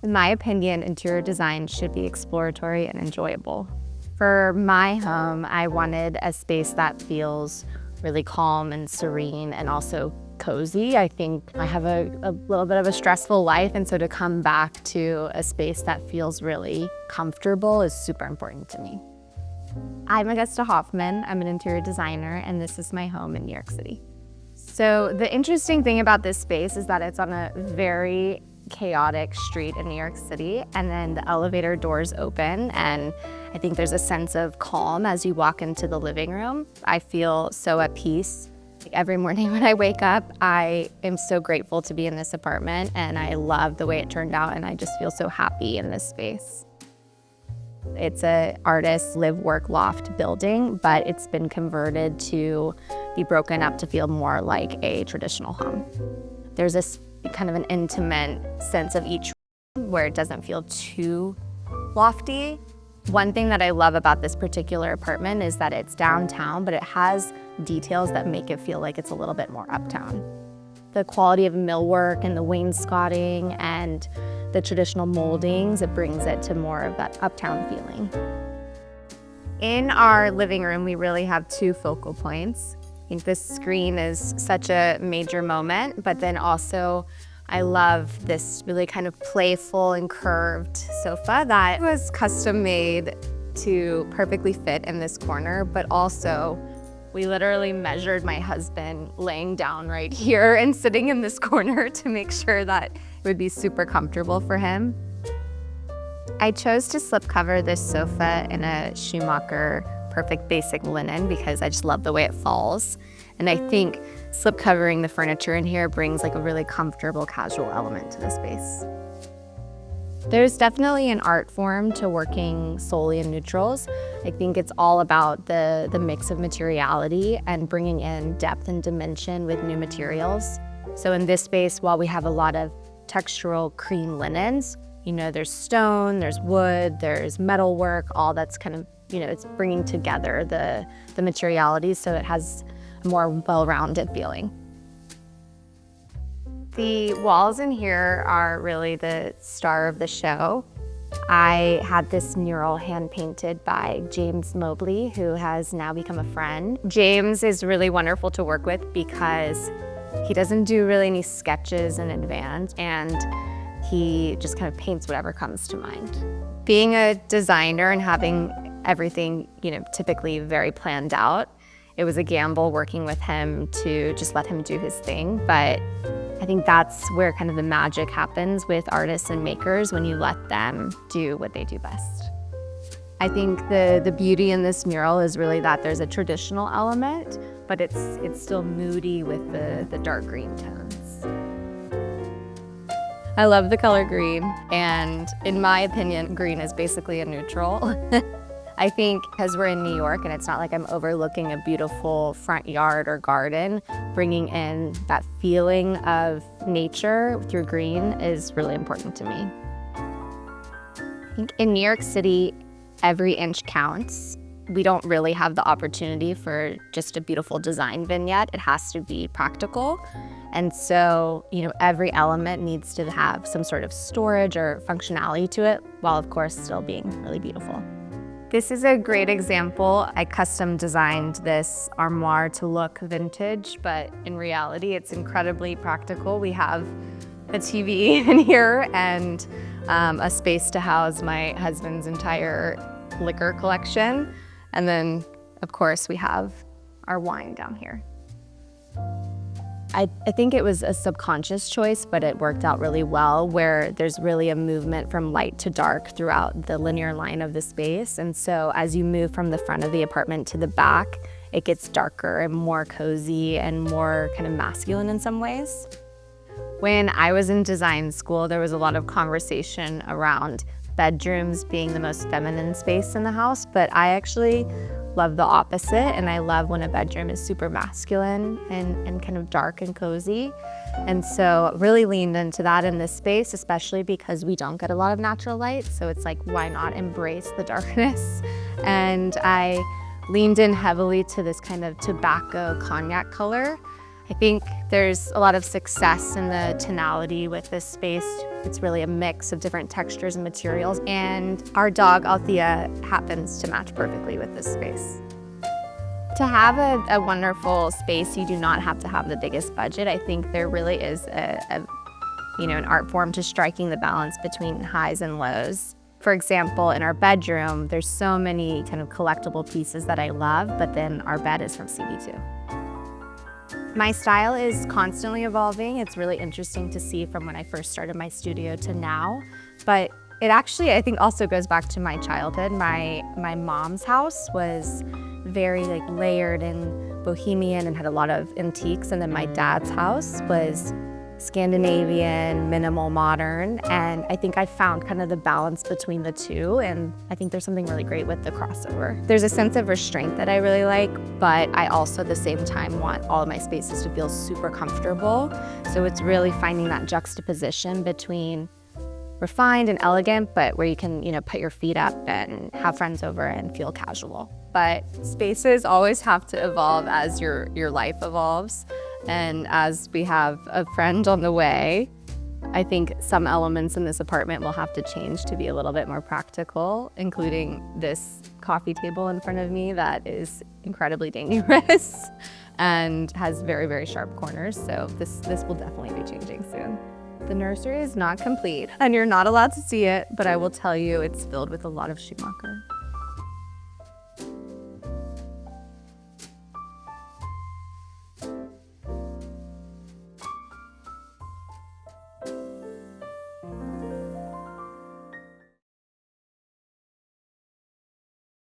In my opinion, interior design should be exploratory and enjoyable. For my home, I wanted a space that feels really calm and serene and also cozy. I think I have a little bit of a stressful life, and so to come back to a space that feels really comfortable is super important to me. I'm Augusta Hoffman. I'm an interior designer, and this is my home in New York City. So the interesting thing about this space is that it's on a very chaotic street in New York City, and then the elevator doors open, and I think there's a sense of calm as you walk into the living room. I feel so at peace. Every morning when I wake up, I am so grateful to be in this apartment, and I love the way it turned out, and I just feel so happy in this space. It's an artist live-work loft building, but it's been converted to be broken up to feel more like a traditional home. There's this kind of an intimate sense of each room where it doesn't feel too lofty. One thing that I love about this particular apartment is that it's downtown, but it has details that make it feel like it's a little bit more uptown. The quality of millwork and the wainscoting and the traditional moldings, it brings it to more of that uptown feeling. In our living room, we really have two focal points. I think this screen is such a major moment, but then also I love this really kind of playful and curved sofa that was custom made to perfectly fit in this corner, but also we literally measured my husband laying down right here and sitting in this corner to make sure that it would be super comfortable for him. I chose to slipcover this sofa in a Schumacher perfect basic linen because I just love the way it falls. And I think slipcovering the furniture in here brings like a really comfortable casual element to the space. There's definitely an art form to working solely in neutrals. I think it's all about the mix of materiality and bringing in depth and dimension with new materials. So in this space, while we have a lot of textural cream linens, there's stone, there's wood, there's metal work, all that's kind of, it's bringing together the materialities so it has a more well-rounded feeling. The walls in here are really the star of the show. I had this mural hand-painted by James Mobley, who has now become a friend. James is really wonderful to work with because he doesn't do really any sketches in advance, and he just kind of paints whatever comes to mind. Being a designer and having everything, typically very planned out, it was a gamble working with him to just let him do his thing, but I think that's where kind of the magic happens with artists and makers when you let them do what they do best. I think the beauty in this mural is really that there's a traditional element, but it's still moody with the dark green tones. I love the color green, and in my opinion, green is basically a neutral. I think because we're in New York and it's not like I'm overlooking a beautiful front yard or garden, bringing in that feeling of nature through green is really important to me. I think in New York City, every inch counts. We don't really have the opportunity for just a beautiful design vignette. It has to be practical. And so, every element needs to have some sort of storage or functionality to it, while of course still being really beautiful. This is a great example. I custom designed this armoire to look vintage, but in reality, it's incredibly practical. We have a TV in here and a space to house my husband's entire liquor collection. And then, of course, we have our wine down here. I think it was a subconscious choice, but it worked out really well, where there's really a movement from light to dark throughout the linear line of the space. And so as you move from the front of the apartment to the back, it gets darker and more cozy and more kind of masculine in some ways. When I was in design school, there was a lot of conversation around bedrooms being the most feminine space in the house, but I actually love the opposite, and I love when a bedroom is super masculine and kind of dark and cozy. And so really leaned into that in this space, especially because we don't get a lot of natural light, so it's like, why not embrace the darkness? And I leaned in heavily to this kind of tobacco cognac color. I think there's a lot of success in the tonality with this space. It's really a mix of different textures and materials, and our dog Althea happens to match perfectly with this space. To have a wonderful space, you do not have to have the biggest budget. I think there really is an art form to striking the balance between highs and lows. For example, in our bedroom, there's so many kind of collectible pieces that I love, but then our bed is from CB2. My style is constantly evolving. It's really interesting to see from when I first started my studio to now, but it actually, I think, also goes back to my childhood. My mom's house was very layered and bohemian and had a lot of antiques, and then my dad's house was Scandinavian, minimal modern, and I think I found kind of the balance between the two, and I think there's something really great with the crossover. There's a sense of restraint that I really like, but I also at the same time want all of my spaces to feel super comfortable, so it's really finding that juxtaposition between refined and elegant, but where you can, put your feet up and have friends over and feel casual. But spaces always have to evolve as your life evolves. And as we have a friend on the way, I think some elements in this apartment will have to change to be a little bit more practical, including this coffee table in front of me that is incredibly dangerous and has very, very sharp corners. So this will definitely be changing soon. The nursery is not complete and you're not allowed to see it, but I will tell you it's filled with a lot of Schumacher.